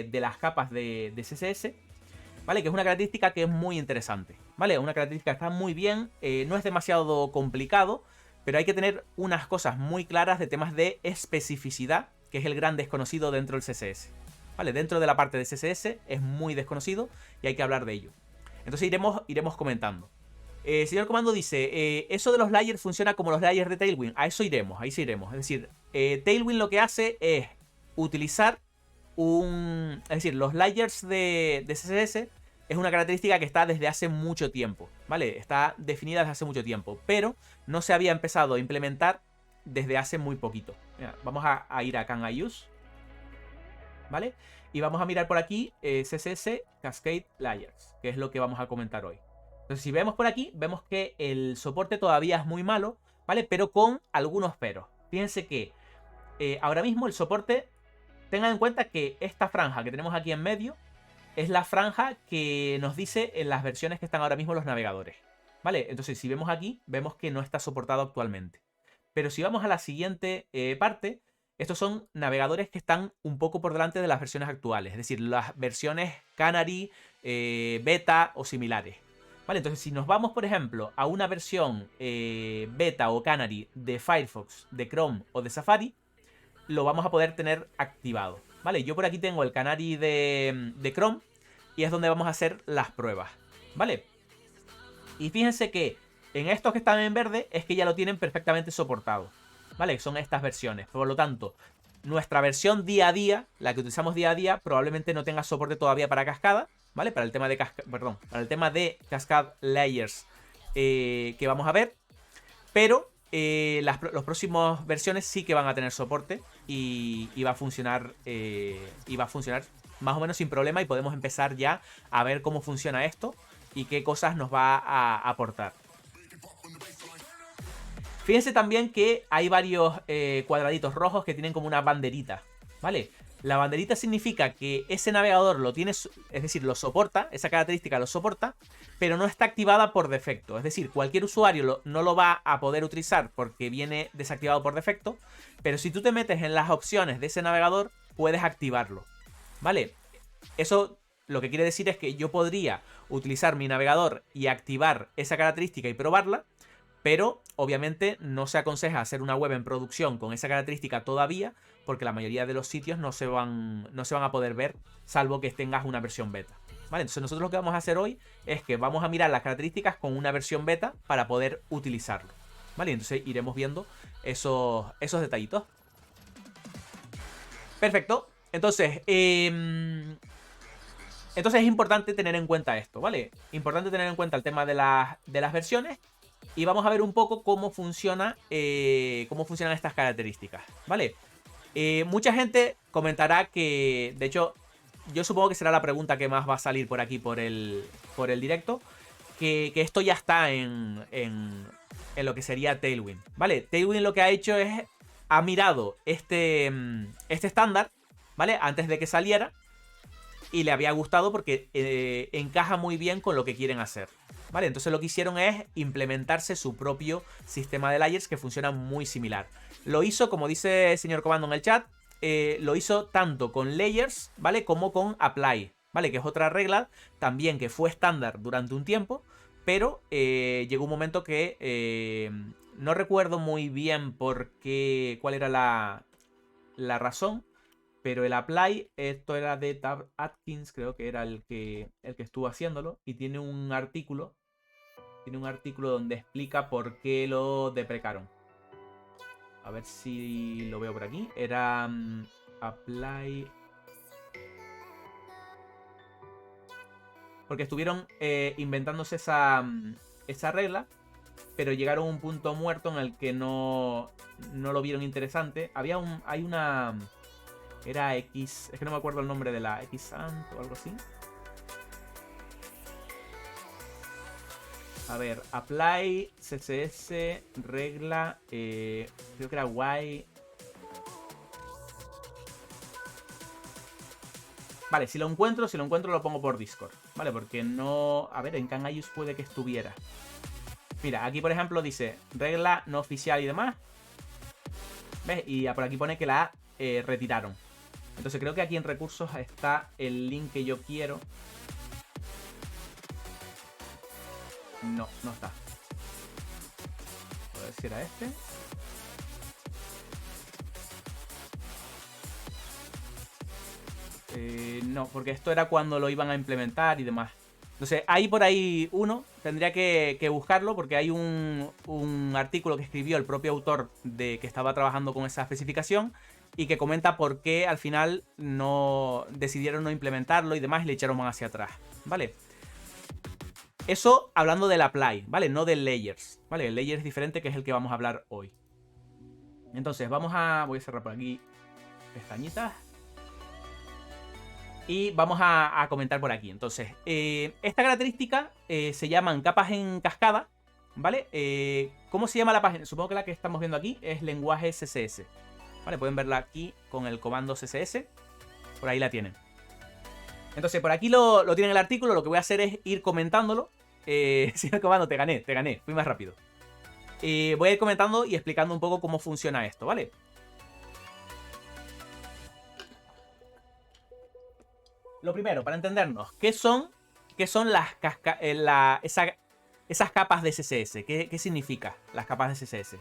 de las capas de CSS, ¿vale? Que es una característica que es muy interesante, ¿vale? Una característica que está muy bien, no es demasiado complicado, pero hay que tener unas cosas muy claras de temas de especificidad, que es el gran desconocido dentro del CSS, ¿vale? Dentro de la parte de CSS es muy desconocido y hay que hablar de ello. Entonces iremos comentando. Señor Comando dice, eso de los layers funciona como los layers de Tailwind. A eso iremos, ahí sí iremos. Es decir, Tailwind lo que hace es utilizar Es decir, los layers de CSS es una característica que está desde hace mucho tiempo, ¿vale? Está definida desde hace mucho tiempo, pero no se había empezado a implementar desde hace muy poquito. Mira, vamos a ir a Can I Use, ¿vale? Y vamos a mirar por aquí CSS Cascade Layers, que es lo que vamos a comentar hoy. Entonces, si vemos por aquí, vemos que el soporte todavía es muy malo, ¿vale? Pero con algunos peros. Fíjense que ahora mismo el soporte, tengan en cuenta que esta franja que tenemos aquí en medio es la franja que nos dice en las versiones que están ahora mismo los navegadores, ¿vale? Entonces, si vemos aquí, vemos que no está soportado actualmente. Pero si vamos a la siguiente parte, estos son navegadores que están un poco por delante de las versiones actuales, es decir, las versiones Canary, Beta o similares. Vale, entonces si nos vamos, por ejemplo, a una versión Beta o Canary de Firefox, de Chrome o de Safari, lo vamos a poder tener activado. Vale, yo por aquí tengo el Canary de Chrome y es donde vamos a hacer las pruebas. Vale, y fíjense que en estos que están en verde es que ya lo tienen perfectamente soportado. Vale, son estas versiones. Por lo tanto, nuestra versión día a día, la que utilizamos día a día, probablemente no tenga soporte todavía para cascada, ¿vale? Para el tema de para el tema de Cascade Layers que vamos a ver. Pero los próximos versiones sí que van a tener soporte y va a funcionar más o menos sin problema y podemos empezar ya a ver cómo funciona esto y qué cosas nos va a aportar. Fíjense también que hay varios cuadraditos rojos que tienen como una banderita, ¿vale? La banderita significa que ese navegador lo tiene, es decir, lo soporta, esa característica lo soporta, pero no está activada por defecto. Es decir, cualquier usuario no lo va a poder utilizar porque viene desactivado por defecto, pero si tú te metes en las opciones de ese navegador, puedes activarlo, ¿vale? Eso lo que quiere decir es que yo podría utilizar mi navegador y activar esa característica y probarla, pero obviamente no se aconseja hacer una web en producción con esa característica todavía, porque la mayoría de los sitios no se van a poder ver, salvo que tengas una versión beta. ¿Vale? Entonces nosotros lo que vamos a hacer hoy es que vamos a mirar las características con una versión beta para poder utilizarlo. ¿Vale? Entonces iremos viendo esos detallitos. Perfecto. Entonces, es importante tener en cuenta esto, ¿vale? Importante tener en cuenta el tema de las versiones. Y vamos a ver un poco cómo funcionan estas características, ¿vale? Mucha gente comentará que, de hecho, yo supongo que será la pregunta que más va a salir por aquí, por el directo, que esto ya está en lo que sería Tailwind, ¿vale? Tailwind lo que ha hecho es, ha mirado este estándar, ¿vale? Antes de que saliera, y le había gustado porque encaja muy bien con lo que quieren hacer. ¿Vale? Entonces lo que hicieron es implementarse su propio sistema de layers que funciona muy similar. Lo hizo, como dice el señor Comando en el chat, lo hizo tanto con layers, ¿vale? Como con apply, ¿vale? Que es otra regla también que fue estándar durante un tiempo, pero llegó un momento que no recuerdo muy bien cuál era la razón, pero el apply, esto era de Tab Atkins, creo que era el que estuvo haciéndolo, y tiene un artículo donde explica por qué lo deprecaron. A ver si lo veo por aquí. Era apply. Porque estuvieron inventándose esa regla, pero llegaron a un punto muerto en el que no lo vieron interesante. Hay una... Era X... Es que no me acuerdo el nombre de la XAnt o algo así. A ver, apply, CSS, regla, creo que era Y. Vale, si lo encuentro lo pongo por Discord, ¿vale? Porque no... A ver, en CanIUse puede que estuviera. Mira, aquí por ejemplo dice regla no oficial y demás. ¿Ves? Y por aquí pone que la retiraron. Entonces creo que aquí en recursos está el link que yo quiero. No, no está. A ver si era este. No, porque esto era cuando lo iban a implementar y demás. Entonces, hay por ahí uno, tendría que buscarlo porque hay un artículo que escribió el propio autor de que estaba trabajando con esa especificación y que comenta por qué al final no decidieron no implementarlo y demás y le echaron más hacia atrás, ¿vale? Eso hablando del apply, ¿vale? No del layers, ¿vale? El layer es diferente, que es el que vamos a hablar hoy. Entonces, voy a cerrar por aquí pestañitas. Y vamos a comentar por aquí. Entonces, esta característica se llaman capas en cascada, ¿vale? ¿Cómo se llama la página? Supongo que la que estamos viendo aquí es lenguaje CSS, ¿vale? Pueden verla aquí con el comando CSS. Por ahí la tienen. Entonces, por aquí lo tienen el artículo. Lo que voy a hacer es ir comentándolo. Si el comando, te gané, fui más rápido. Voy a ir comentando y explicando un poco cómo funciona esto, ¿vale? Lo primero, para entendernos, ¿qué son esas capas de CSS? ¿Qué significa las capas de CSS?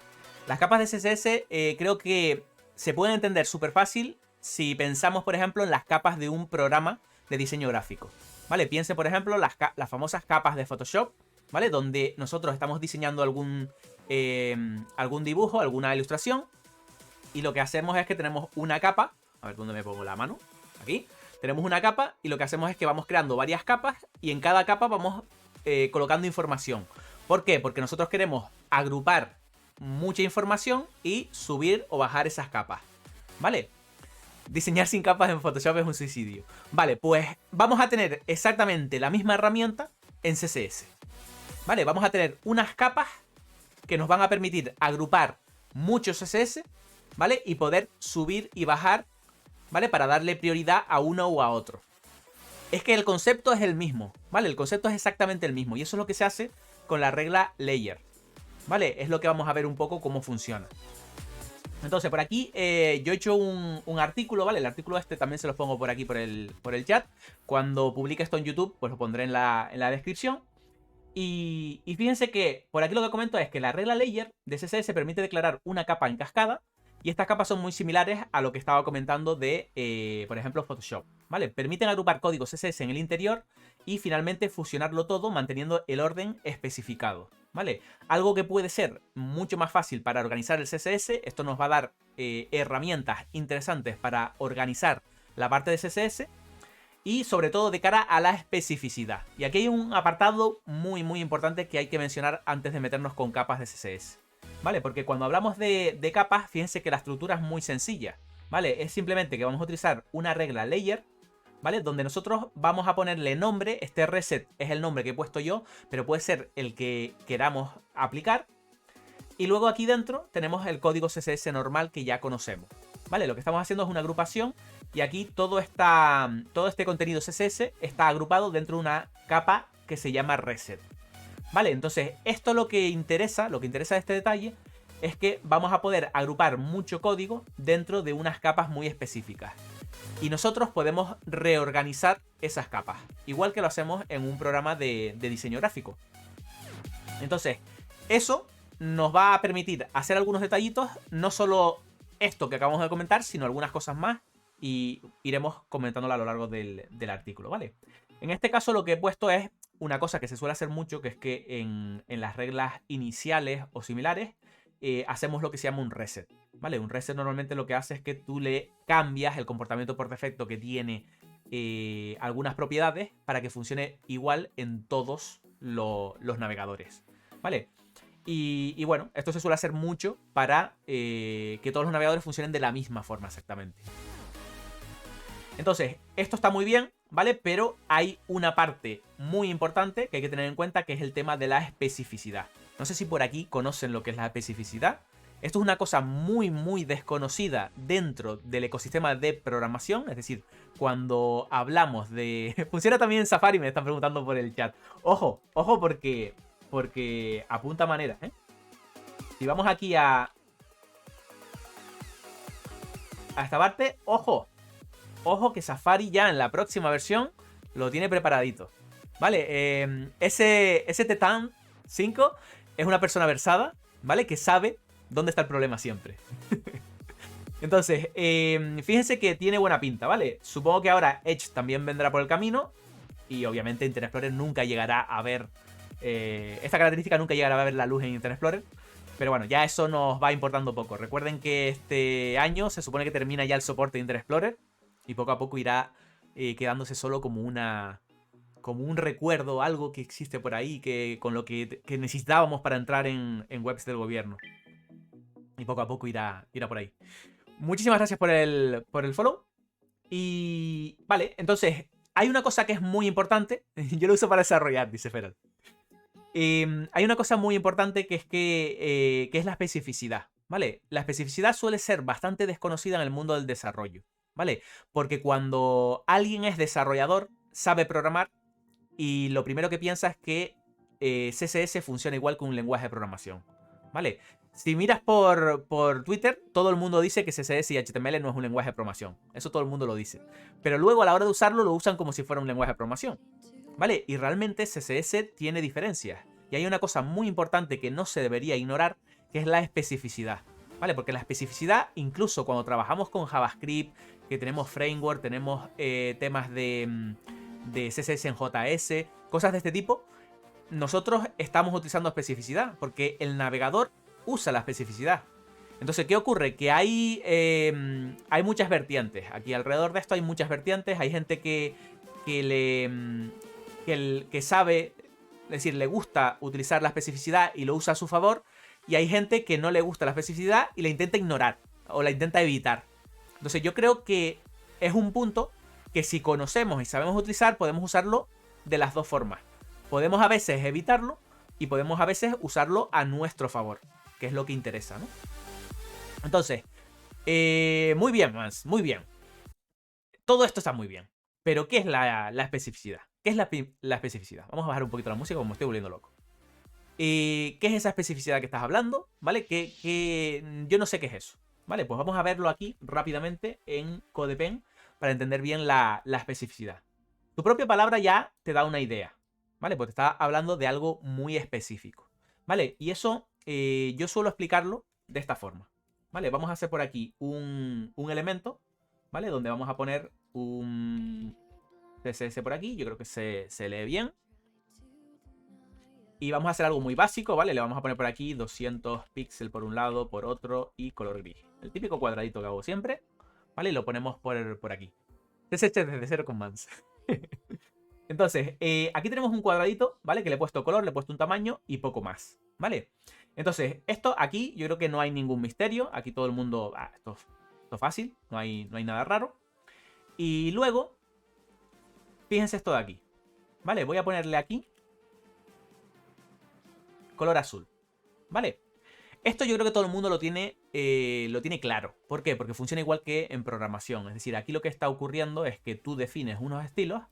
Las capas de CSS creo que se pueden entender súper fácil si pensamos, por ejemplo, en las capas de un programa de diseño gráfico, ¿vale? Piense, por ejemplo, las famosas capas de Photoshop, ¿vale? Donde nosotros estamos diseñando algún dibujo, alguna ilustración, y lo que hacemos es que tenemos una capa. A ver, ¿dónde me pongo la mano? Aquí. Tenemos una capa y lo que hacemos es que vamos creando varias capas y en cada capa vamos colocando información. ¿Por qué? Porque nosotros queremos agrupar mucha información y subir o bajar esas capas, ¿vale? Diseñar sin capas en Photoshop es un suicidio. Vale, pues vamos a tener exactamente la misma herramienta en CSS, ¿vale? Vamos a tener unas capas que nos van a permitir agrupar muchos CSS, ¿vale? Y poder subir y bajar, ¿vale? Para darle prioridad a uno o a otro. Es que el concepto es el mismo, ¿vale? El concepto es exactamente el mismo. Y eso es lo que se hace con la regla layer, ¿vale? Es lo que vamos a ver un poco cómo funciona. Entonces, por aquí yo he hecho un artículo, ¿vale? El artículo este también se los pongo por aquí por el chat. Cuando publique esto en YouTube, pues lo pondré en la descripción. Y fíjense que por aquí lo que comento es que la regla layer de CSS permite declarar una capa en cascada. Y estas capas son muy similares a lo que estaba comentando de, por ejemplo, Photoshop, ¿vale? Permiten agrupar código CSS en el interior y finalmente fusionarlo todo manteniendo el orden especificado, ¿vale? Algo que puede ser mucho más fácil para organizar el CSS. Esto nos va a dar herramientas interesantes para organizar la parte de CSS y sobre todo de cara a la especificidad. Y aquí hay un apartado muy importante que hay que mencionar antes de meternos con capas de CSS. ¿Vale? Porque cuando hablamos de capas, fíjense que la estructura es muy sencilla, ¿vale? Es simplemente que vamos a utilizar una regla layer, ¿vale? Donde nosotros vamos a ponerle nombre. Este reset es el nombre que he puesto yo, pero puede ser el que queramos aplicar. Y luego aquí dentro tenemos el código CSS normal que ya conocemos, ¿vale? Lo que estamos haciendo es una agrupación y aquí todo este contenido CSS está agrupado dentro de una capa que se llama reset. Vale, entonces esto lo que interesa de este detalle es que vamos a poder agrupar mucho código dentro de unas capas muy específicas. Y nosotros podemos reorganizar esas capas, igual que lo hacemos en un programa de diseño gráfico. Entonces, eso nos va a permitir hacer algunos detallitos, no solo esto que acabamos de comentar, sino algunas cosas más, y iremos comentándolo a lo largo del artículo, ¿vale? En este caso lo que he puesto es una cosa que se suele hacer mucho, que es que en las reglas iniciales o similares hacemos lo que se llama un reset, ¿vale? Un reset normalmente lo que hace es que tú le cambias el comportamiento por defecto que tiene algunas propiedades para que funcione igual en todos los navegadores, ¿vale? Y bueno, esto se suele hacer mucho para que todos los navegadores funcionen de la misma forma exactamente. Entonces, esto está muy bien, ¿vale? Pero hay una parte muy importante que hay que tener en cuenta, que es el tema de la especificidad. No sé si por aquí conocen lo que es la especificidad. Esto es una cosa muy desconocida dentro del ecosistema de programación. Es decir, cuando hablamos de... Funciona también en Safari, me están preguntando por el chat. Ojo porque apunta manera, ¿eh? Si vamos aquí a esta parte, ojo. ojo que Safari ya en la próxima versión lo tiene preparadito. ¿Vale? Ese Tetan 5 es una persona versada, ¿vale? Que sabe dónde está el problema siempre. Entonces, fíjense que tiene buena pinta, ¿vale? Supongo que ahora Edge también vendrá por el camino. Y obviamente Internet Explorer nunca llegará a ver... esta característica nunca llegará a ver la luz en Internet Explorer. Pero bueno, ya eso nos va importando poco. Recuerden que este año se supone que termina ya el soporte de Internet Explorer. Y poco a poco irá quedándose solo como un recuerdo, algo que existe por ahí, con lo que necesitábamos para entrar en webs del gobierno. Y poco a poco irá por ahí. Muchísimas gracias por el follow. Y vale, entonces, hay una cosa que es muy importante. Yo lo uso para desarrollar, dice Feral. Hay una cosa muy importante que es la especificidad, ¿vale? La especificidad suele ser bastante desconocida en el mundo del desarrollo, ¿vale? Porque cuando alguien es desarrollador, sabe programar y lo primero que piensa es que CSS funciona igual que un lenguaje de programación, ¿vale? Si miras por Twitter, todo el mundo dice que CSS y HTML no es un lenguaje de programación. Eso todo el mundo lo dice. Pero luego a la hora de usarlo lo usan como si fuera un lenguaje de programación, ¿vale? Y realmente CSS tiene diferencias. Y hay una cosa muy importante que no se debería ignorar, que es la especificidad, ¿vale? Porque la especificidad, incluso cuando trabajamos con JavaScript, que tenemos framework, tenemos temas de CSS en JS, cosas de este tipo, nosotros estamos utilizando especificidad, porque el navegador usa la especificidad. Entonces, ¿qué ocurre? Que hay muchas vertientes. Aquí alrededor de esto hay muchas vertientes. Hay gente que sabe, es decir, le gusta utilizar la especificidad y lo usa a su favor. Y hay gente que no le gusta la especificidad y la intenta ignorar o la intenta evitar. Entonces, yo creo que es un punto que si conocemos y sabemos utilizar, podemos usarlo de las dos formas. Podemos a veces evitarlo y podemos a veces usarlo a nuestro favor, que es lo que interesa, ¿no? Entonces, muy bien, Mans, muy bien. Todo esto está muy bien. Pero, ¿qué es la especificidad? ¿Qué es la especificidad? Vamos a bajar un poquito la música como me estoy volviendo loco. ¿Qué es esa especificidad que estás hablando? ¿Vale? Que yo no sé qué es eso. ¿Vale? Pues vamos a verlo aquí rápidamente en CodePen para entender bien la especificidad. Tu propia palabra ya te da una idea. ¿Vale? Pues te está hablando de algo muy específico. ¿Vale? Y eso yo suelo explicarlo de esta forma. ¿Vale? Vamos a hacer por aquí un elemento, ¿vale? Donde vamos a poner un CSS por aquí. Yo creo que se lee bien. Y vamos a hacer algo muy básico, ¿vale? Le vamos a poner por aquí 200 píxeles por un lado, por otro y color gris. El típico cuadradito que hago siempre, ¿vale? Y lo ponemos por aquí. CSS desde cero con Mans. Entonces, aquí tenemos un cuadradito, ¿vale? Que le he puesto color, le he puesto un tamaño y poco más, ¿vale? Entonces, esto aquí yo creo que no hay ningún misterio. Aquí todo el mundo... esto es fácil, no hay nada raro. Y luego, fíjense esto de aquí, ¿vale? Voy a ponerle aquí color azul, ¿vale? Esto yo creo que todo el mundo lo tiene claro. ¿Por qué? Porque funciona igual que en programación. Es decir, aquí lo que está ocurriendo es que tú defines unos estilos,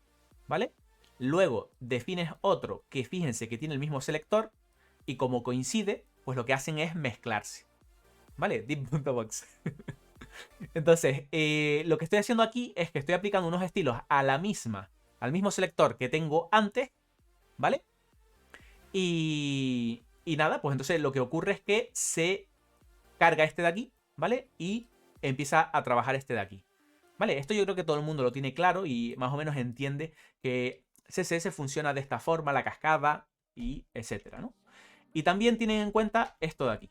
¿vale? Luego defines otro que fíjense que tiene el mismo selector y como coincide, pues lo que hacen es mezclarse, ¿vale? Deep.box. Entonces, lo que estoy haciendo aquí es que estoy aplicando unos estilos al mismo selector que tengo antes, ¿vale? Y nada, pues entonces lo que ocurre es que se carga este de aquí, ¿vale? Y empieza a trabajar este de aquí, ¿vale? Esto yo creo que todo el mundo lo tiene claro y más o menos entiende que CSS funciona de esta forma, la cascada y etcétera, ¿no? Y también tienen en cuenta esto de aquí,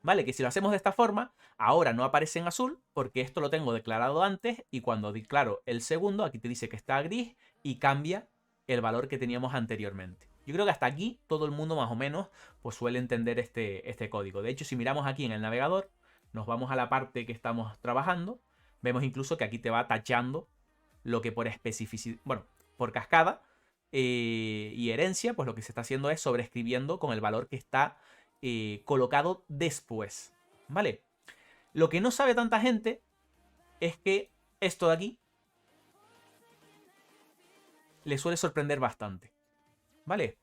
¿vale? Que si lo hacemos de esta forma, ahora no aparece en azul porque esto lo tengo declarado antes y cuando declaro el segundo, aquí te dice que está gris y cambia el valor que teníamos anteriormente. Yo creo que hasta aquí todo el mundo más o menos pues suele entender este código. De hecho, si miramos aquí en el navegador, nos vamos a la parte que estamos trabajando, vemos incluso que aquí te va tachando lo que por especificidad, bueno, por cascada y herencia, pues lo que se está haciendo es sobreescribiendo con el valor que está colocado después, ¿vale? Lo que no sabe tanta gente es que esto de aquí le suele sorprender bastante, ¿vale?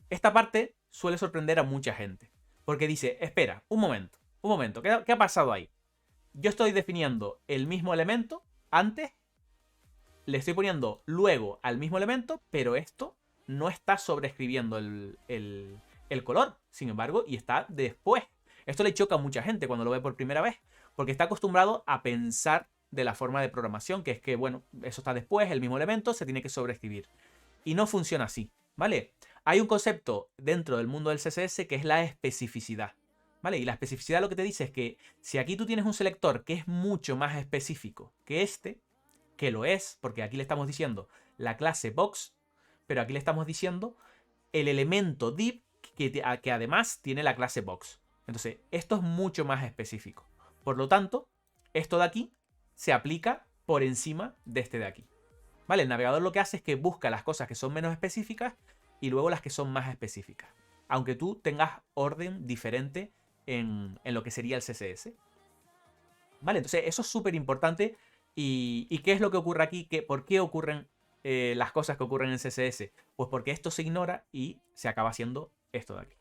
Esta parte suele sorprender a mucha gente, porque dice, espera, un momento, ¿qué ha pasado ahí? yo estoy definiendo el mismo elemento antes, le estoy poniendo luego al mismo elemento, pero esto no está sobreescribiendo el color, sin embargo, y está después. Esto le choca a mucha gente cuando lo ve por primera vez, porque está acostumbrado a pensar de la forma de programación, que es que, bueno, eso está después, el mismo elemento, se tiene que sobreescribir. Y no funciona así, ¿vale? Hay un concepto dentro del mundo del CSS que es la especificidad, ¿vale? Y la especificidad lo que te dice es que si aquí tú tienes un selector que es mucho más específico que este, que lo es, porque aquí le estamos diciendo la clase box, pero aquí le estamos diciendo el elemento div que además tiene la clase box. Entonces, esto es mucho más específico. Por lo tanto, esto de aquí se aplica por encima de este de aquí. ¿Vale? El navegador lo que hace es que busca las cosas que son menos específicas y luego las que son más específicas. Aunque tú tengas orden diferente en lo que sería el CSS. ¿Vale? Entonces, eso es súper importante. ¿Y qué es lo que ocurre aquí? ¿Por qué ocurren las cosas que ocurren en CSS? Pues porque esto se ignora y se acaba haciendo esto de aquí.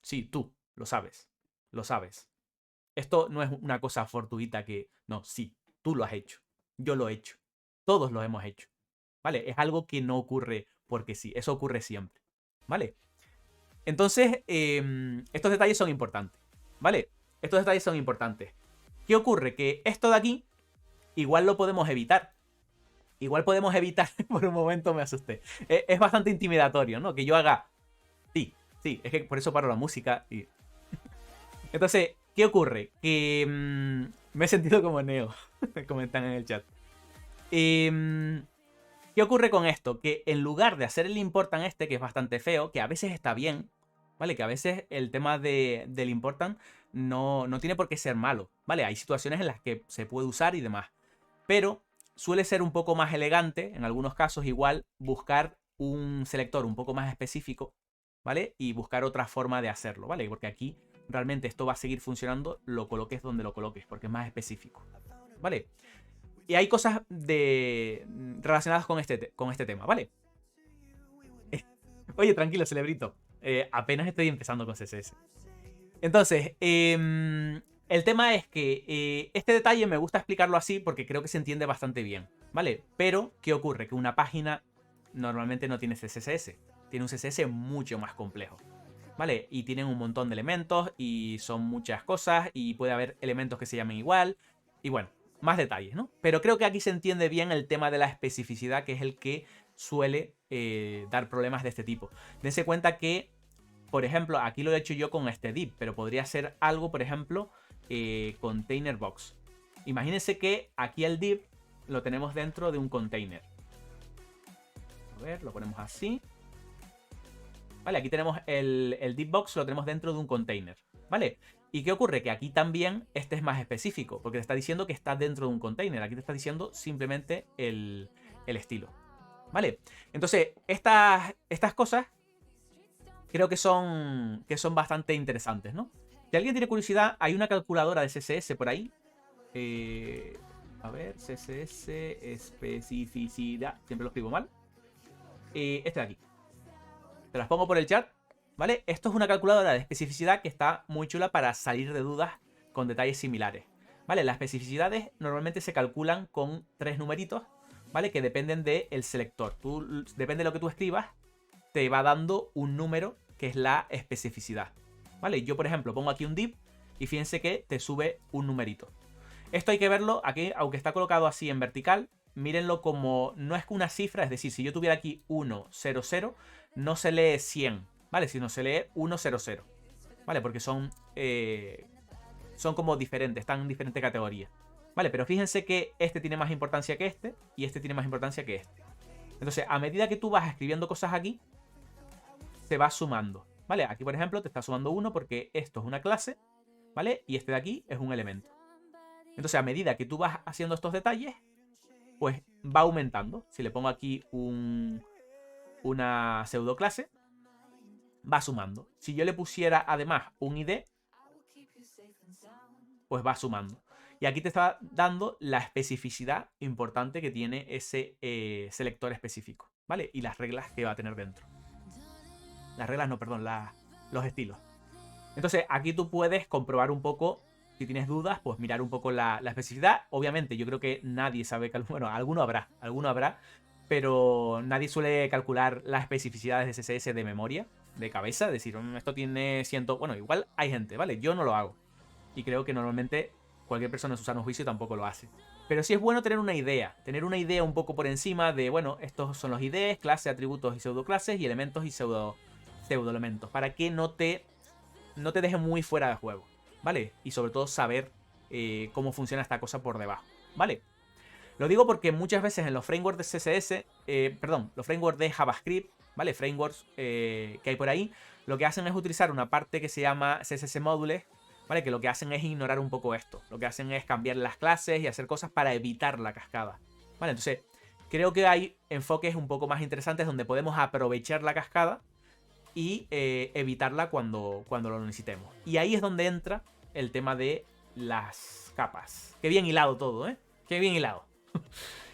Sí, tú, lo sabes. Lo sabes. Esto no es una cosa fortuita que... No, sí, tú lo has hecho. Yo lo he hecho. Todos lo hemos hecho. ¿Vale? Es algo que no ocurre porque sí. Eso ocurre siempre. ¿Vale? Entonces, estos detalles son importantes. ¿Vale? Estos detalles son importantes. ¿Qué ocurre? Que esto de aquí igual lo podemos evitar. Igual podemos evitar, por un momento me asusté. Es bastante intimidatorio, ¿no? Que yo haga... Sí, sí, es que por eso paro la música y... Entonces, ¿qué ocurre? Que me he sentido como Neo, comentan en el chat. ¿Qué ocurre con esto? Que en lugar de hacer el important este, que es bastante feo, que a veces está bien, ¿vale? Que a veces el tema del important no tiene por qué ser malo, ¿vale? Hay situaciones en las que se puede usar y demás. Pero suele ser un poco más elegante, en algunos casos igual, buscar un selector un poco más específico, ¿vale? Y buscar otra forma de hacerlo, ¿vale? Porque aquí realmente esto va a seguir funcionando, lo coloques donde lo coloques, porque es más específico, ¿vale? Y hay cosas relacionadas con este tema, ¿vale? Oye, tranquilo, Celebrito. Apenas estoy empezando con CSS. Entonces, el tema es que este detalle me gusta explicarlo así porque creo que se entiende bastante bien, ¿vale? Pero, ¿qué ocurre? Que una página normalmente no tiene CSS. Tiene un CSS mucho más complejo, ¿vale? Y tienen un montón de elementos y son muchas cosas y puede haber elementos que se llamen igual. Y bueno, más detalles, ¿no? Pero creo que aquí se entiende bien el tema de la especificidad, que es el que suele dar problemas de este tipo. Dense cuenta que, por ejemplo, aquí lo he hecho yo con este div, pero podría ser algo, por ejemplo, container box. Imagínense que aquí el div lo tenemos dentro de un container. A ver, lo ponemos así. Vale, aquí tenemos el div box, lo tenemos dentro de un container. ¿Vale? ¿Y qué ocurre? Que aquí también este es más específico, porque te está diciendo que está dentro de un container. Aquí te está diciendo simplemente el estilo. ¿Vale? Entonces, estas cosas creo que son bastante interesantes, ¿no? Si alguien tiene curiosidad, hay una calculadora de CSS por ahí. A ver, CSS, especificidad. Siempre lo escribo mal. Este de aquí. Te las pongo por el chat, ¿vale? Esto es una calculadora de especificidad que está muy chula para salir de dudas con detalles similares, ¿vale? Las especificidades normalmente se calculan con 3 numeritos, ¿vale? Que dependen del selector. Depende de lo que tú escribas, te va dando un número que es la especificidad, ¿vale? Yo, por ejemplo, pongo aquí un div y fíjense que te sube un numerito. Esto hay que verlo aquí, aunque está colocado así en vertical, mírenlo como no es una cifra, es decir, si yo tuviera aquí 1, 0, 0, no se lee 100, ¿vale? Sino se lee 1, 0, 0, ¿vale? Porque son como diferentes, están en diferentes categorías, ¿vale? Pero fíjense que este tiene más importancia que este y este tiene más importancia que este. Entonces, a medida que tú vas escribiendo cosas aquí, se va sumando, ¿vale? Aquí, por ejemplo, te está sumando 1 porque esto es una clase, ¿vale? Y este de aquí es un elemento. Entonces, a medida que tú vas haciendo estos detalles, pues va aumentando. Si le pongo aquí una pseudo clase, va sumando. Si yo le pusiera además un ID, pues va sumando. Y aquí te está dando la especificidad importante que tiene ese selector específico, ¿vale? Y las reglas que va a tener dentro. Las reglas no, perdón, los estilos. Entonces, aquí tú puedes comprobar un poco, si tienes dudas, pues mirar un poco la especificidad. Obviamente, yo creo que nadie sabe calcular, bueno, alguno habrá, pero nadie suele calcular las especificidades de CSS de memoria, de cabeza, decir, esto tiene 100, bueno, igual hay gente, ¿vale? Yo no lo hago. Y creo que normalmente cualquier persona en su sano juicio tampoco lo hace. Pero sí es bueno tener una idea un poco por encima de, bueno, estos son los IDs, clases, atributos y pseudoclases, y elementos y pseudo elementos, para que no te deje muy fuera de juego, ¿vale? Y sobre todo saber cómo funciona esta cosa por debajo, ¿vale? Lo digo porque muchas veces en los frameworks de CSS, los frameworks de JavaScript, ¿vale? Frameworks que hay por ahí, lo que hacen es utilizar una parte que se llama CSS Modules, ¿vale? Que lo que hacen es ignorar un poco esto. Lo que hacen es cambiar las clases y hacer cosas para evitar la cascada, ¿vale? Entonces, creo que hay enfoques un poco más interesantes donde podemos aprovechar la cascada y evitarla cuando lo necesitemos. Y ahí es donde entra el tema de las capas. Qué bien hilado todo, ¿eh? Qué bien hilado.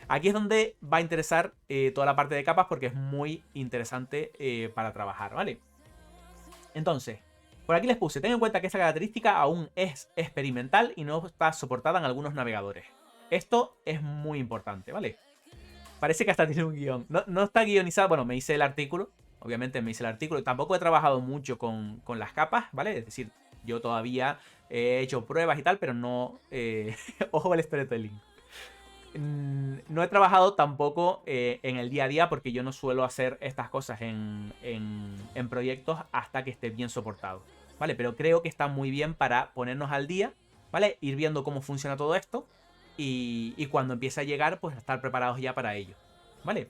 Aquí es donde va a interesar toda la parte de capas porque es muy interesante para trabajar, ¿vale? Entonces, por aquí les puse, ten en cuenta que esta característica aún es experimental y no está soportada en algunos navegadores. Esto es muy importante, ¿vale? Parece que hasta tiene un guión. No está guionizado, bueno, me hice el artículo, obviamente me hice el artículo. Tampoco he trabajado mucho con las capas, ¿vale? Es decir, yo todavía he hecho pruebas y tal, pero no... ojo al storytelling. No he trabajado tampoco en el día a día porque yo no suelo hacer estas cosas en proyectos hasta que esté bien soportado, ¿vale? Pero creo que está muy bien para ponernos al día, ¿vale? Ir viendo cómo funciona todo esto y cuando empiece a llegar, pues estar preparados ya para ello, ¿vale?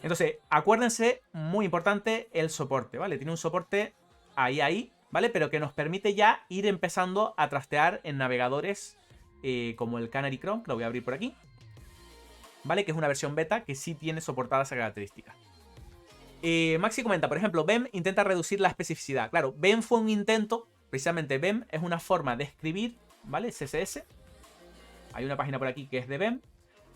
Entonces, acuérdense, muy importante, el soporte, ¿vale? Tiene un soporte ahí, ¿vale? Pero que nos permite ya ir empezando a trastear en navegadores como el Canary Chrome, que lo voy a abrir por aquí, ¿vale? Que es una versión beta que sí tiene soportada esa característica. Maxi comenta, por ejemplo, BEM intenta reducir la especificidad. Claro, BEM fue un intento, precisamente BEM es una forma de escribir, ¿vale? CSS. Hay una página por aquí que es de BEM,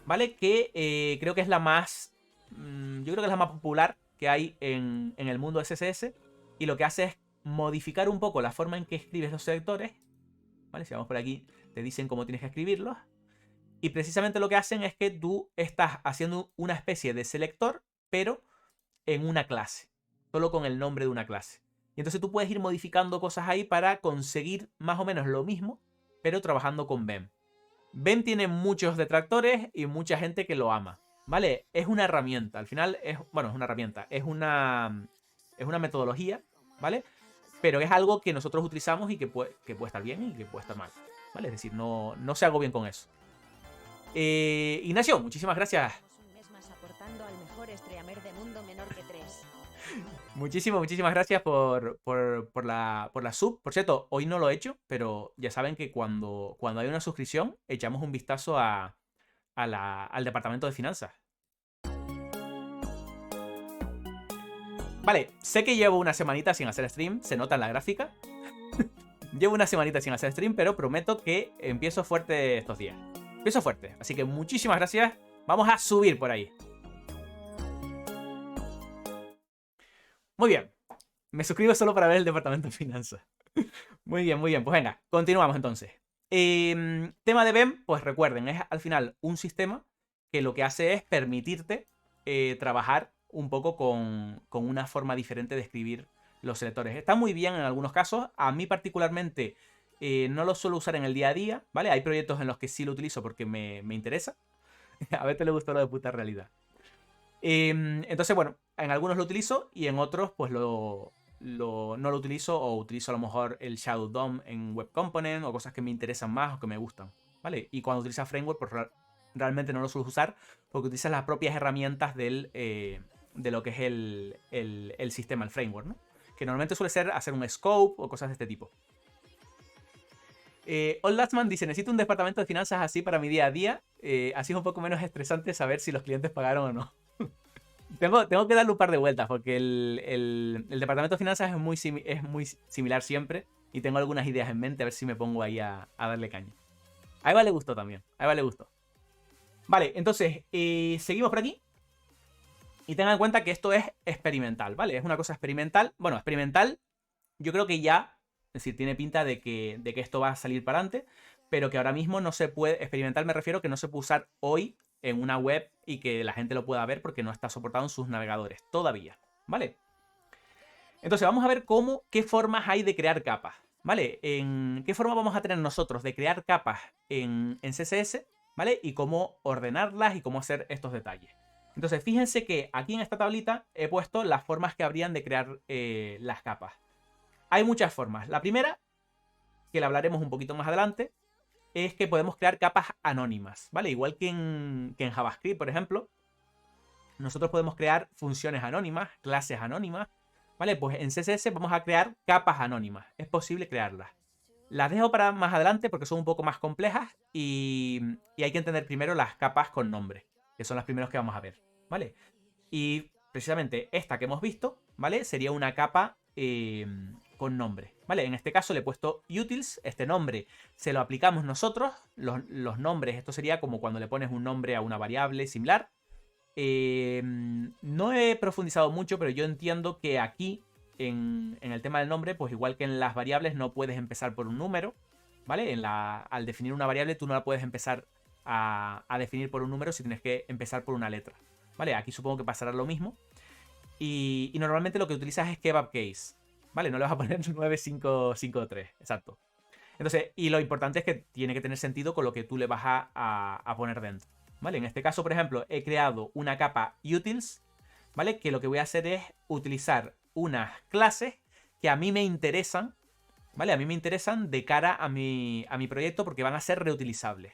¿vale? Que creo que es la más... yo creo que es la más popular que hay en el mundo de CSS. Y lo que hace es modificar un poco la forma en que escribes los selectores, ¿vale? Si vamos por aquí, te dicen cómo tienes que escribirlos. Y precisamente lo que hacen es que tú estás haciendo una especie de selector, pero en una clase. Solo con el nombre de una clase. Y entonces tú puedes ir modificando cosas ahí para conseguir más o menos lo mismo, pero trabajando con BEM. BEM tiene muchos detractores y mucha gente que lo ama, ¿vale? Es una herramienta, al final es una herramienta, es una metodología, ¿vale? Pero es algo que nosotros utilizamos y que puede estar bien y que puede estar mal, ¿vale? Es decir, no se hago bien con eso. Ignacio, muchísimas gracias. Un mes más aportando al mejor streamer de mundo menor que 3. Muchísimas gracias por la sub. Por cierto, hoy no lo he hecho, pero ya saben que cuando hay una suscripción, echamos un vistazo al departamento de finanzas. Vale, sé que llevo una semanita sin hacer stream, se nota en la gráfica. Llevo una semanita sin hacer stream, pero prometo que empiezo fuerte estos días. Empiezo fuerte, así que muchísimas gracias. Vamos a subir por ahí. Muy bien. Me suscribo solo para ver el departamento de finanzas. Muy bien, muy bien. Pues venga, continuamos entonces. Tema de BEM, pues recuerden, es al final un sistema que lo que hace es permitirte trabajar un poco con una forma diferente de escribir los selectores. Está muy bien en algunos casos. A mí particularmente no lo suelo usar en el día a día, ¿vale? Hay proyectos en los que sí lo utilizo porque me interesa. A Beto le gustó lo de puta realidad. Entonces, bueno, en algunos lo utilizo y en otros pues no lo utilizo o utilizo a lo mejor el Shadow DOM en Web Component o cosas que me interesan más o que me gustan, ¿vale? Y cuando utiliza Framework pues realmente no lo suelo usar porque utiliza las propias herramientas de lo que es el sistema, el framework, ¿no? Que normalmente suele ser hacer un scope o cosas de este tipo. Old Latsman dice, necesito un departamento de finanzas así para mi día a día. Así es un poco menos estresante saber si los clientes pagaron o no. Tengo que darle un par de vueltas porque el departamento de finanzas es muy similar siempre y tengo algunas ideas en mente a ver si me pongo ahí a darle caña. A Eva le gustó también, a Eva le gustó. Vale, entonces, seguimos por aquí. Y tengan en cuenta que esto es experimental, ¿vale? Es una cosa experimental. Bueno, experimental, yo creo que ya, es decir, tiene pinta de que esto va a salir para adelante, pero que ahora mismo no se puede, experimental me refiero que no se puede usar hoy en una web y que la gente lo pueda ver porque no está soportado en sus navegadores todavía, ¿vale? Entonces vamos a ver qué formas hay de crear capas, ¿vale? En qué forma vamos a tener nosotros de crear capas en CSS, ¿vale? Y cómo ordenarlas y cómo hacer estos detalles. Entonces fíjense que aquí en esta tablita he puesto las formas que habrían de crear las capas. Hay muchas formas. La primera, que la hablaremos un poquito más adelante, es que podemos crear capas anónimas, ¿vale? Igual que en JavaScript, por ejemplo, nosotros podemos crear funciones anónimas, clases anónimas, ¿vale? Pues en CSS vamos a crear capas anónimas. Es posible crearlas. Las dejo para más adelante porque son un poco más complejas y hay que entender primero las capas con nombre, que son las primeras que vamos a ver, ¿vale? Y precisamente esta que hemos visto, ¿vale? Sería una capa con nombre, ¿vale? En este caso le he puesto utils, este nombre se lo aplicamos nosotros, los nombres, esto sería como cuando le pones un nombre a una variable similar. No he profundizado mucho, pero yo entiendo que aquí, en el tema del nombre, pues igual que en las variables no puedes empezar por un número, ¿vale? Al definir una variable tú no la puedes empezar a definir por un número si tienes que empezar por una letra, ¿vale? Aquí supongo que pasará lo mismo. Y normalmente lo que utilizas es kebab case, ¿vale? No le vas a poner 9553, exacto. Entonces, y lo importante es que tiene que tener sentido con lo que tú le vas a poner dentro, ¿vale? En este caso, por ejemplo, he creado una capa utils, ¿vale? Que lo que voy a hacer es utilizar unas clases que a mí me interesan, ¿vale? A mí me interesan de cara a mi proyecto porque van a ser reutilizables,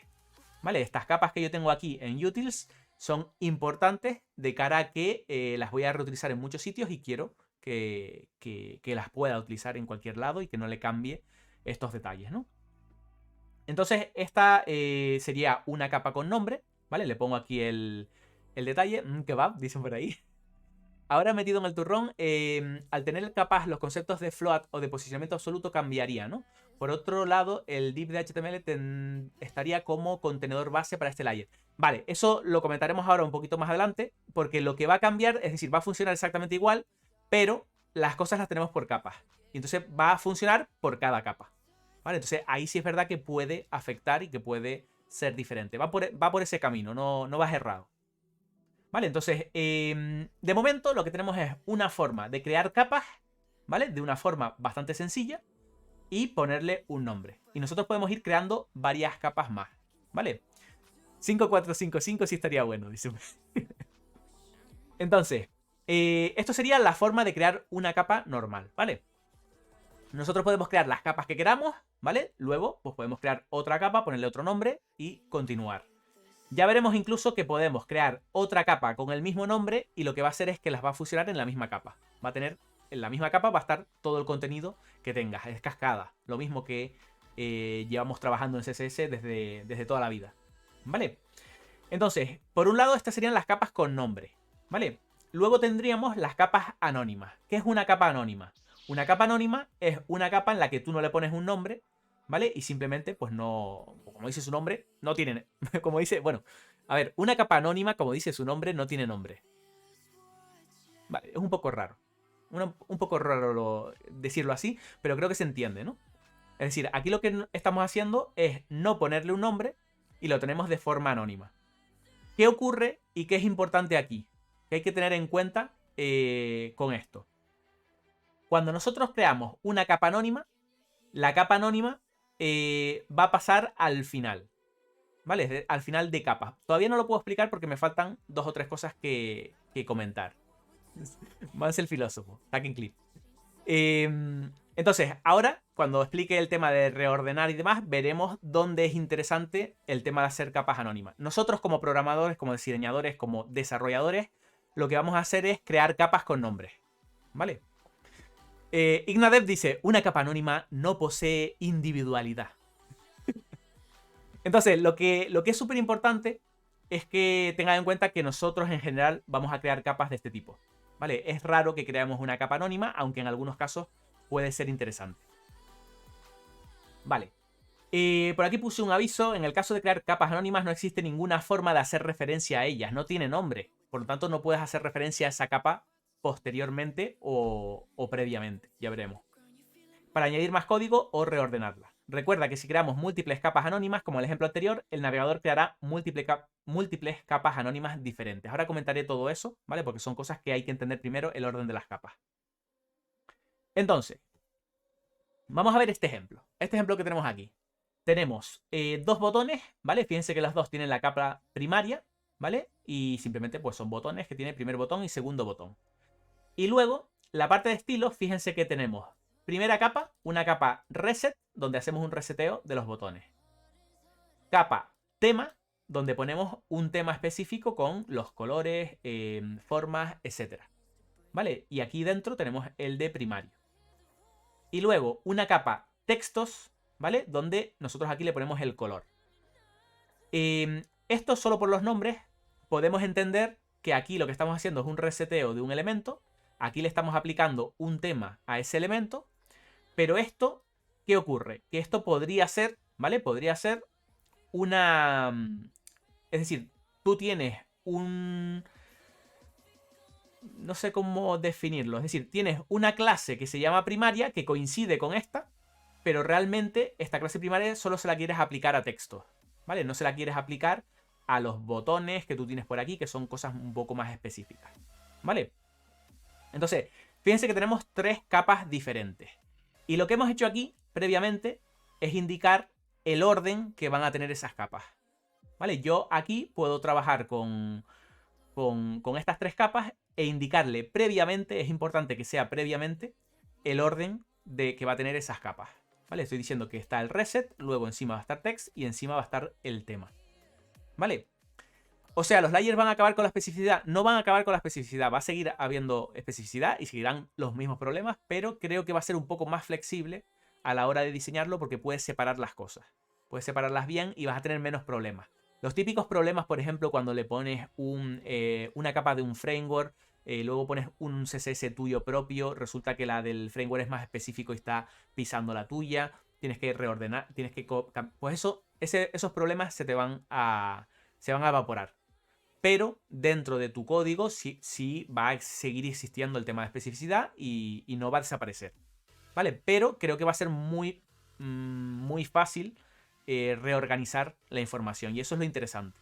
¿vale? Estas capas que yo tengo aquí en utils son importantes de cara a que las voy a reutilizar en muchos sitios y quiero que las pueda utilizar en cualquier lado y que no le cambie estos detalles, ¿no? Entonces esta sería una capa con nombre, ¿vale? Le pongo aquí el detalle, kebab, dicen por ahí. Ahora metido en el turrón, al tener capas los conceptos de float o de posicionamiento absoluto cambiaría, ¿no? Por otro lado, el div de HTML estaría como contenedor base para este layer. Vale, eso lo comentaremos ahora un poquito más adelante, porque lo que va a cambiar, es decir, va a funcionar exactamente igual, pero las cosas las tenemos por capas. Y entonces va a funcionar por cada capa, ¿vale? Entonces ahí sí es verdad que puede afectar y que puede ser diferente. Va por ese camino, no vas errado. Vale, entonces, de momento lo que tenemos es una forma de crear capas, ¿vale? De una forma bastante sencilla y ponerle un nombre. Y nosotros podemos ir creando varias capas más, ¿vale? 5455 sí estaría bueno, dice. Entonces, esto sería la forma de crear una capa normal, ¿vale? Nosotros podemos crear las capas que queramos, ¿vale? Luego, pues podemos crear otra capa, ponerle otro nombre y continuar. Ya veremos incluso que podemos crear otra capa con el mismo nombre y lo que va a hacer es que las va a fusionar en la misma capa. Va a tener, en la misma capa va a estar todo el contenido que tengas, es cascada. Lo mismo que llevamos trabajando en CSS desde toda la vida, ¿vale? Entonces, por un lado estas serían las capas con nombre, ¿vale? Luego tendríamos las capas anónimas. ¿Qué es una capa anónima? Una capa anónima es una capa en la que tú no le pones un nombre, ¿vale? Y simplemente, pues no, como dice su nombre, no tiene, como dice, bueno, a ver, una capa anónima, como dice su nombre, no tiene nombre. Vale, es un poco raro. Un poco raro decirlo así, pero creo que se entiende, ¿no? Es decir, aquí lo que estamos haciendo es no ponerle un nombre y lo tenemos de forma anónima. ¿Qué ocurre y qué es importante aquí? ¿Qué hay que tener en cuenta con esto? Cuando nosotros creamos una capa anónima, la capa anónima va a pasar al final, ¿vale? Al final de capa. Todavía no lo puedo explicar porque me faltan 2 o 3 cosas que comentar. Más el filósofo, Hacking Clip. Entonces, ahora, cuando explique el tema de reordenar y demás, veremos dónde es interesante el tema de hacer capas anónimas. Nosotros como programadores, como diseñadores, como desarrolladores, lo que vamos a hacer es crear capas con nombres, ¿vale? Ignadev dice, una capa anónima no posee individualidad. Entonces, lo que es súper importante es que tengan en cuenta que nosotros en general vamos a crear capas de este tipo, ¿vale? Es raro que creemos una capa anónima, aunque en algunos casos puede ser interesante. Vale. Por aquí puse un aviso. En el caso de crear capas anónimas no existe ninguna forma de hacer referencia a ellas. No tiene nombre. Por lo tanto, no puedes hacer referencia a esa capa posteriormente o previamente. Ya veremos. Para añadir más código o reordenarla. Recuerda que si creamos múltiples capas anónimas, como el ejemplo anterior, el navegador creará múltiples capas anónimas diferentes. Ahora comentaré todo eso, ¿vale? Porque son cosas que hay que entender primero el orden de las capas. Entonces, vamos a ver este ejemplo. Este ejemplo que tenemos aquí. Tenemos dos botones, ¿vale? Fíjense que las dos tienen la capa primaria, ¿vale? Y simplemente pues son botones que tienen primer botón y segundo botón. Y luego, la parte de estilo, fíjense que tenemos primera capa, una capa reset, donde hacemos un reseteo de los botones. Capa tema, donde ponemos un tema específico con los colores, formas, etc. ¿Vale? Y aquí dentro tenemos el de primario. Y luego una capa textos, ¿vale? Donde nosotros aquí le ponemos el color. Esto solo por los nombres podemos entender que aquí lo que estamos haciendo es un reseteo de un elemento. Aquí le estamos aplicando un tema a ese elemento. Pero esto, ¿qué ocurre? Que esto podría ser, ¿vale? Podría ser una... Es decir, tú tienes un... No sé cómo definirlo. Es decir, tienes una clase que se llama primaria, que coincide con esta, pero realmente esta clase primaria solo se la quieres aplicar a textos, ¿vale? No se la quieres aplicar a los botones que tú tienes por aquí, que son cosas un poco más específicas, ¿vale? Entonces, fíjense que tenemos tres capas diferentes. Y lo que hemos hecho aquí, previamente, es indicar el orden que van a tener esas capas, ¿vale? Yo aquí puedo trabajar con estas tres capas e indicarle previamente, es importante que sea previamente, el orden de que va a tener esas capas, ¿vale? Estoy diciendo que está el reset, luego encima va a estar text y encima va a estar el tema, ¿vale? O sea, los layers van a acabar con la especificidad. No van a acabar con la especificidad. Va a seguir habiendo especificidad y seguirán los mismos problemas, pero creo que va a ser un poco más flexible a la hora de diseñarlo porque puedes separar las cosas. Puedes separarlas bien y vas a tener menos problemas. Los típicos problemas, por ejemplo, cuando le pones una capa de un framework, luego pones un CSS tuyo propio, resulta que la del framework es más específico y está pisando la tuya, tienes que reordenar, tienes que... Pues esos problemas se van a evaporar. Pero dentro de tu código sí va a seguir existiendo el tema de especificidad y no va a desaparecer, ¿vale? Pero creo que va a ser muy fácil reorganizar la información y eso es lo interesante,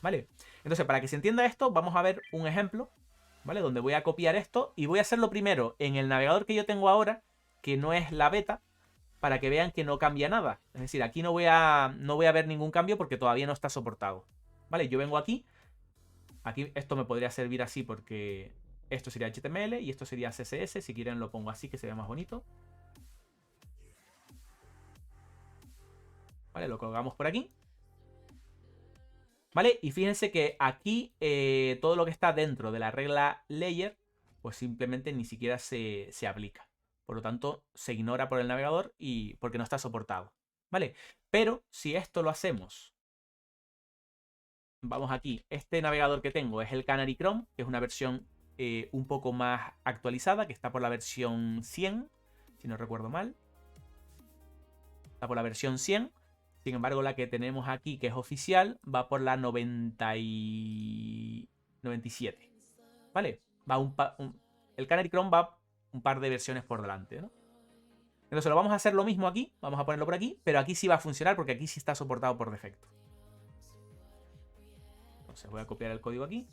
¿vale? Entonces, para que se entienda esto, vamos a ver un ejemplo, ¿vale? Donde voy a copiar esto y voy a hacerlo primero en el navegador que yo tengo ahora, que no es la beta, para que vean que no cambia nada. Es decir, aquí no voy a ver ningún cambio porque todavía no está soportado, ¿vale? Yo vengo aquí. Aquí esto me podría servir así porque esto sería HTML y esto sería CSS. Si quieren lo pongo así que se vea más bonito. Vale, lo colgamos por aquí. Vale, y fíjense que aquí todo lo que está dentro de la regla layer, pues simplemente ni siquiera se aplica. Por lo tanto, se ignora por el navegador y porque no está soportado. Vale, pero si esto lo hacemos... Vamos aquí, este navegador que tengo es el Canary Chrome, que es una versión un poco más actualizada, que está por la versión 100, si no recuerdo mal. Está por la versión 100. Sin embargo, la que tenemos aquí, que es oficial, va por la 97. ¿Vale? El Canary Chrome va un par de versiones por delante, ¿no? Entonces lo vamos a hacer lo mismo aquí, vamos a ponerlo por aquí, pero aquí sí va a funcionar porque aquí sí está soportado por defecto. Entonces voy a copiar el código aquí.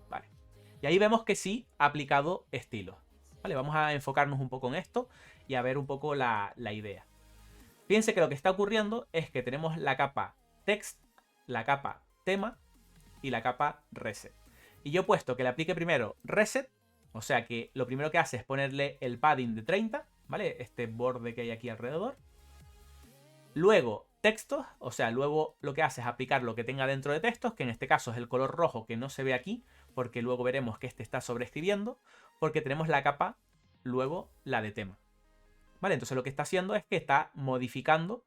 Vale. Y ahí vemos que sí ha aplicado estilos. Vale, vamos a enfocarnos un poco en esto y a ver un poco la idea. Fíjense que lo que está ocurriendo es que tenemos la capa text, la capa tema y la capa reset. Y yo he puesto que le aplique primero reset, o sea que lo primero que hace es ponerle el padding de 30, ¿vale? Este borde que hay aquí alrededor. Luego textos, o sea, luego lo que hace es aplicar lo que tenga dentro de textos, que en este caso es el color rojo que no se ve aquí, porque luego veremos que este está sobreescribiendo, porque tenemos la capa, luego la de tema. Vale, entonces lo que está haciendo es que está modificando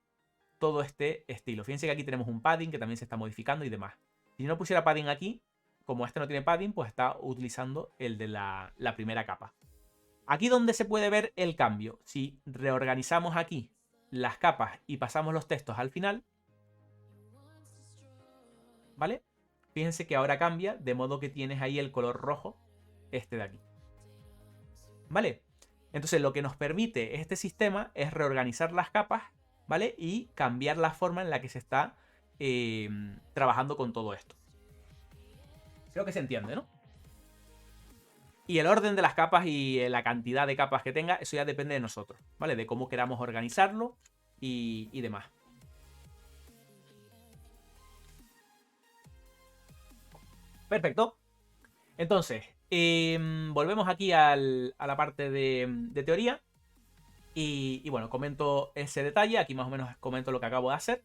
todo este estilo. Fíjense que aquí tenemos un padding que también se está modificando y demás. Si no pusiera padding aquí, como este no tiene padding, pues está utilizando el de la primera capa. Aquí donde se puede ver el cambio, si reorganizamos aquí las capas y pasamos los textos al final, ¿vale? fíjense que ahora cambia, de modo que tienes ahí el color rojo, este de aquí. ¿Vale? Entonces lo que nos permite este sistema es reorganizar las capas, ¿vale? Y cambiar la forma en la que se está trabajando con todo esto. Creo que se entiende, ¿no? Y el orden de las capas y la cantidad de capas que tenga, eso ya depende de nosotros, ¿vale? De cómo queramos organizarlo y demás. Perfecto. Entonces, volvemos aquí a la parte de teoría. Y bueno, comento ese detalle. Aquí más o menos comento lo que acabo de hacer.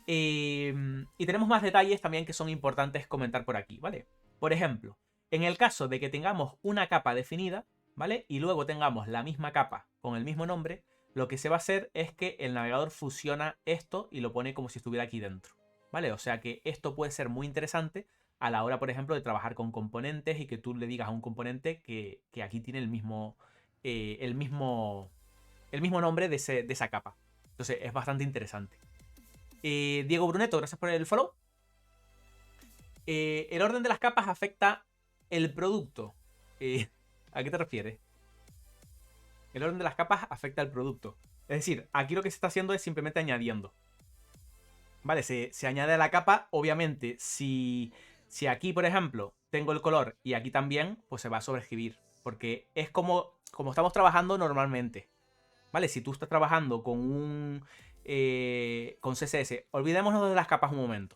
Y tenemos más detalles también que son importantes comentar por aquí, ¿vale? Por ejemplo, en el caso de que tengamos una capa definida, ¿vale? Y luego tengamos la misma capa con el mismo nombre, lo que se va a hacer es que el navegador fusiona esto y lo pone como si estuviera aquí dentro, ¿vale? O sea que esto puede ser muy interesante a la hora, por ejemplo, de trabajar con componentes y que tú le digas a un componente que aquí tiene el mismo nombre de esa capa. Entonces es bastante interesante. Diego Bruneto, gracias por el follow. El orden de las capas afecta el producto. ¿A qué te refieres? El orden de las capas afecta el producto. Es decir, aquí lo que se está haciendo es simplemente añadiendo. Vale, se añade a la capa. Obviamente, si aquí, por ejemplo, tengo el color y aquí también, pues se va a sobreescribir. Porque es como estamos trabajando normalmente. ¿Vale? Si tú estás trabajando con con CSS, olvidémonos de las capas un momento.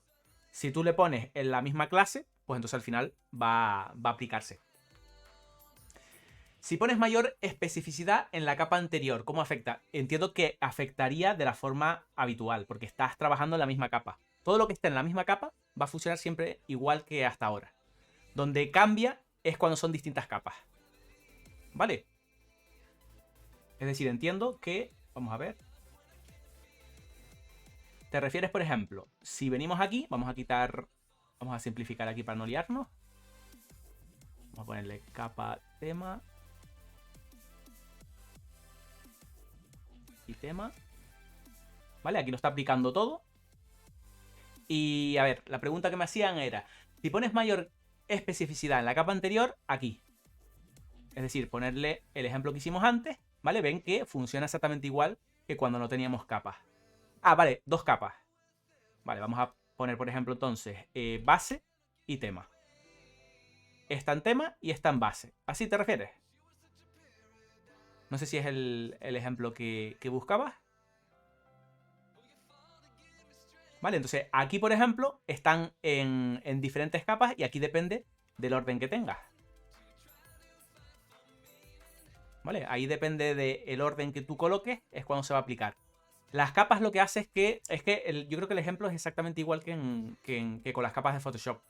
Si tú le pones en la misma clase, pues entonces al final va a aplicarse. Si pones mayor especificidad en la capa anterior, ¿cómo afecta? Entiendo que afectaría de la forma habitual, porque estás trabajando en la misma capa. Todo lo que esté en la misma capa va a funcionar siempre igual que hasta ahora. Donde cambia es cuando son distintas capas. ¿Vale? Es decir, entiendo que... Vamos a ver. Te refieres, por ejemplo, si venimos aquí, vamos a quitar... Vamos a simplificar aquí para no liarnos. Vamos a ponerle capa tema. Y tema. ¿Vale? Aquí lo está aplicando todo. Y a ver, la pregunta que me hacían era, si pones mayor especificidad en la capa anterior, aquí. Es decir, ponerle el ejemplo que hicimos antes, ¿vale? Ven que funciona exactamente igual que cuando no teníamos capas. Ah, vale, dos capas. Vale, vamos a poner, por ejemplo, entonces, base y tema. Está en tema y está en base. ¿Así te refieres? No sé si es el ejemplo que buscabas. Vale, entonces aquí, por ejemplo, están en diferentes capas y aquí depende del orden que tengas. ¿Vale? Ahí depende del orden que tú coloques, es cuando se va a aplicar. Las capas lo que hace es que yo creo que el ejemplo es exactamente igual que con las capas de Photoshop.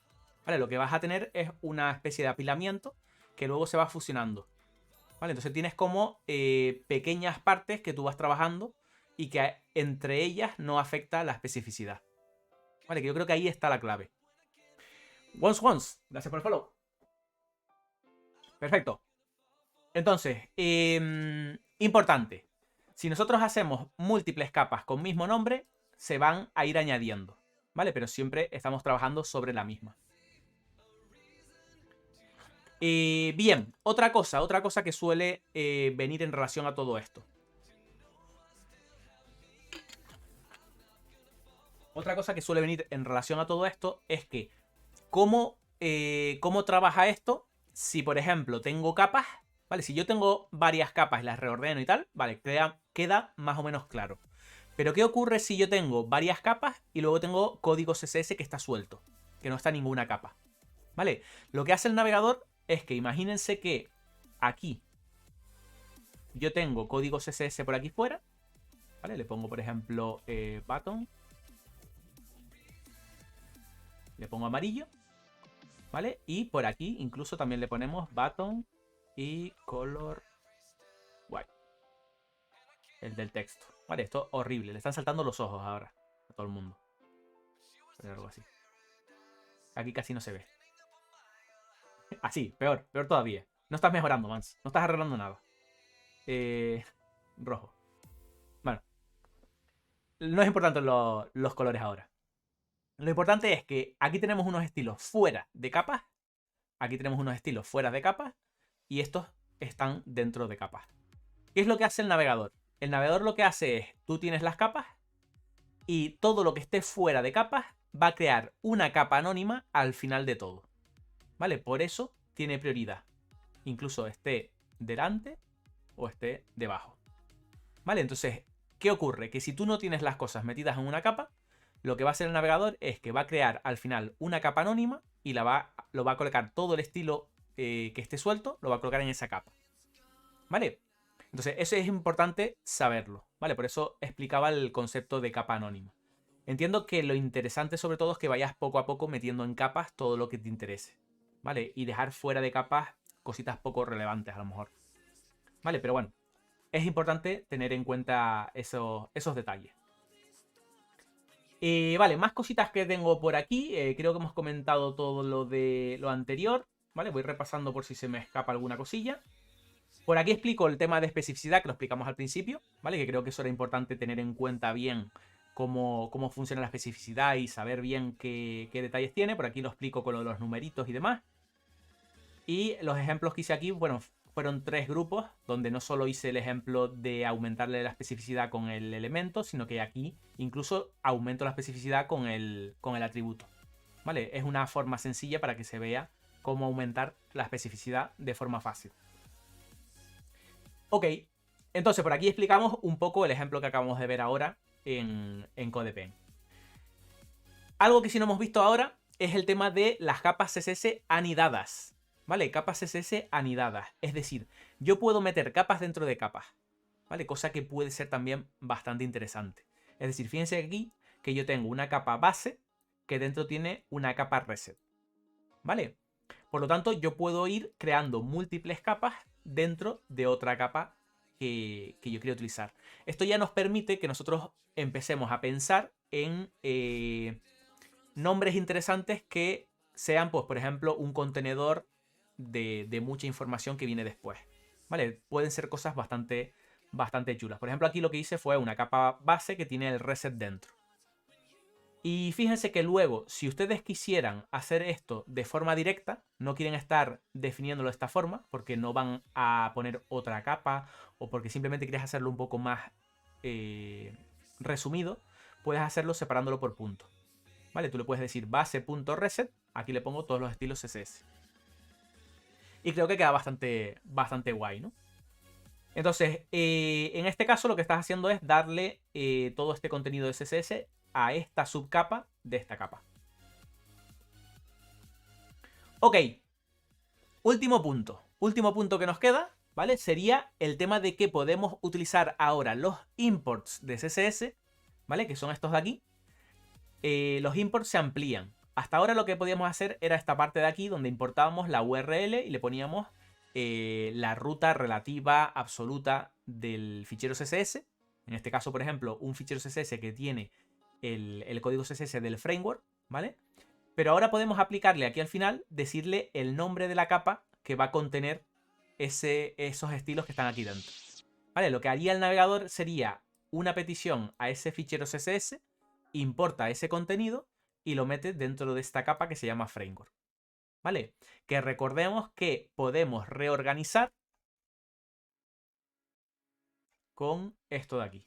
¿Vale? Lo que vas a tener es una especie de apilamiento que luego se va fusionando. ¿Vale? Entonces tienes como pequeñas partes que tú vas trabajando y que entre ellas no afecta la especificidad. ¿Vale? Que yo creo que ahí está la clave. Once, gracias por el follow. Perfecto. Entonces, importante. Si nosotros hacemos múltiples capas con mismo nombre, se van a ir añadiendo. ¿Vale? Pero siempre estamos trabajando sobre la misma. Bien, otra cosa que suele venir en relación a todo esto. Otra cosa que suele venir en relación a todo esto es que cómo trabaja esto si, por ejemplo, tengo capas, ¿vale? Si yo tengo varias capas y las reordeno y tal, ¿vale? Queda más o menos claro. Pero ¿qué ocurre si yo tengo varias capas y luego tengo código CSS que está suelto? Que no está en ninguna capa. ¿Vale? Lo que hace el navegador es que imagínense que aquí yo tengo código CSS por aquí fuera. ¿Vale? Le pongo, por ejemplo, button. Le pongo amarillo. ¿Vale? Y por aquí incluso también le ponemos button y color white. El del texto. Vale, esto es horrible. Le están saltando los ojos ahora a todo el mundo. Algo así. Aquí casi no se ve. Así, peor todavía. No estás mejorando, Mans. No estás arreglando nada. Rojo. Bueno. No es importante los colores ahora. Lo importante es que aquí tenemos unos estilos fuera de capas, aquí tenemos unos estilos fuera de capas, y estos están dentro de capas. ¿Qué es lo que hace el navegador? El navegador lo que hace es, tú tienes las capas, y todo lo que esté fuera de capas va a crear una capa anónima al final de todo. ¿Vale? Por eso tiene prioridad. Incluso esté delante o esté debajo. ¿Vale? Entonces, ¿qué ocurre? Que si tú no tienes las cosas metidas en una capa, lo que va a hacer el navegador es que va a crear al final una capa anónima y lo va a colocar todo el estilo que esté suelto, lo va a colocar en esa capa. ¿Vale? Entonces, eso es importante saberlo, ¿vale? Por eso explicaba el concepto de capa anónima. Entiendo que lo interesante sobre todo es que vayas poco a poco metiendo en capas todo lo que te interese, ¿vale? Y dejar fuera de capas cositas poco relevantes a lo mejor. ¿Vale? Pero bueno, es importante tener en cuenta esos detalles. Vale, más cositas que tengo por aquí. Creo que hemos comentado todo lo de lo anterior, ¿vale? Voy repasando por si se me escapa alguna cosilla. Por aquí explico el tema de especificidad que lo explicamos al principio, ¿vale? Que creo que eso era importante tener en cuenta bien cómo funciona la especificidad y saber bien qué detalles tiene. Por aquí lo explico con lo de los numeritos y demás. Y los ejemplos que hice aquí, bueno, fueron 3 grupos, donde no solo hice el ejemplo de aumentarle la especificidad con el elemento, sino que aquí incluso aumento la especificidad con el atributo. ¿Vale? Es una forma sencilla para que se vea cómo aumentar la especificidad de forma fácil. Ok, entonces por aquí explicamos un poco el ejemplo que acabamos de ver ahora en CodePen. Algo que sí no hemos visto ahora es el tema de las capas CSS anidadas. ¿Vale? Capas CSS anidadas. Es decir, yo puedo meter capas dentro de capas. ¿Vale? Cosa que puede ser también bastante interesante. Es decir, fíjense aquí que yo tengo una capa base que dentro tiene una capa reset. ¿Vale? Por lo tanto, yo puedo ir creando múltiples capas dentro de otra capa que yo quiero utilizar. Esto ya nos permite que nosotros empecemos a pensar en nombres interesantes que sean, pues, por ejemplo, un contenedor de mucha información que viene después. ¿Vale? Pueden ser cosas bastante chulas. Por ejemplo, aquí lo que hice fue una capa base que tiene el reset dentro. Y fíjense que luego, si ustedes quisieran hacer esto de forma directa, no quieren estar definiéndolo de esta forma, porque no van a poner otra capa, o porque simplemente quieres hacerlo un poco más resumido, puedes hacerlo separándolo por puntos. ¿Vale? Tú le puedes decir base.reset, aquí le pongo todos los estilos CSS. Y creo que queda bastante guay, ¿no? Entonces, en este caso lo que estás haciendo es darle todo este contenido de CSS a esta subcapa de esta capa. Ok. Último punto que nos queda, ¿vale? Sería el tema de que podemos utilizar ahora los imports de CSS, ¿vale? Que son estos de aquí. Los imports se amplían. Hasta ahora lo que podíamos hacer era esta parte de aquí donde importábamos la URL y le poníamos la ruta relativa absoluta del fichero CSS. En este caso, por ejemplo, un fichero CSS que tiene el código CSS del framework, ¿vale? Pero ahora podemos aplicarle aquí al final, decirle el nombre de la capa que va a contener esos estilos que están aquí dentro. ¿Vale? Lo que haría el navegador sería una petición a ese fichero CSS, importa ese contenido y lo mete dentro de esta capa que se llama framework. ¿Vale? Que recordemos que podemos reorganizar con esto de aquí.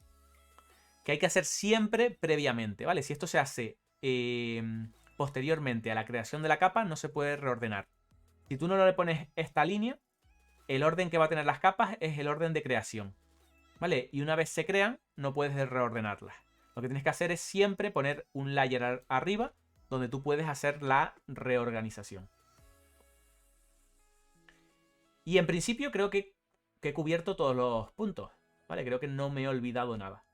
Que hay que hacer siempre previamente, ¿vale? Si esto se hace posteriormente a la creación de la capa, no se puede reordenar. Si tú no le pones esta línea, el orden que va a tener las capas es el orden de creación, ¿vale? Y una vez se crean, no puedes reordenarlas. Lo que tienes que hacer es siempre poner un layer arriba donde tú puedes hacer la reorganización. Y en principio creo que he cubierto todos los puntos, ¿vale? Creo que no me he olvidado nada.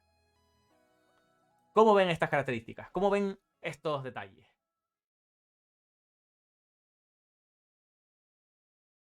¿Cómo ven estas características? ¿Cómo ven estos detalles?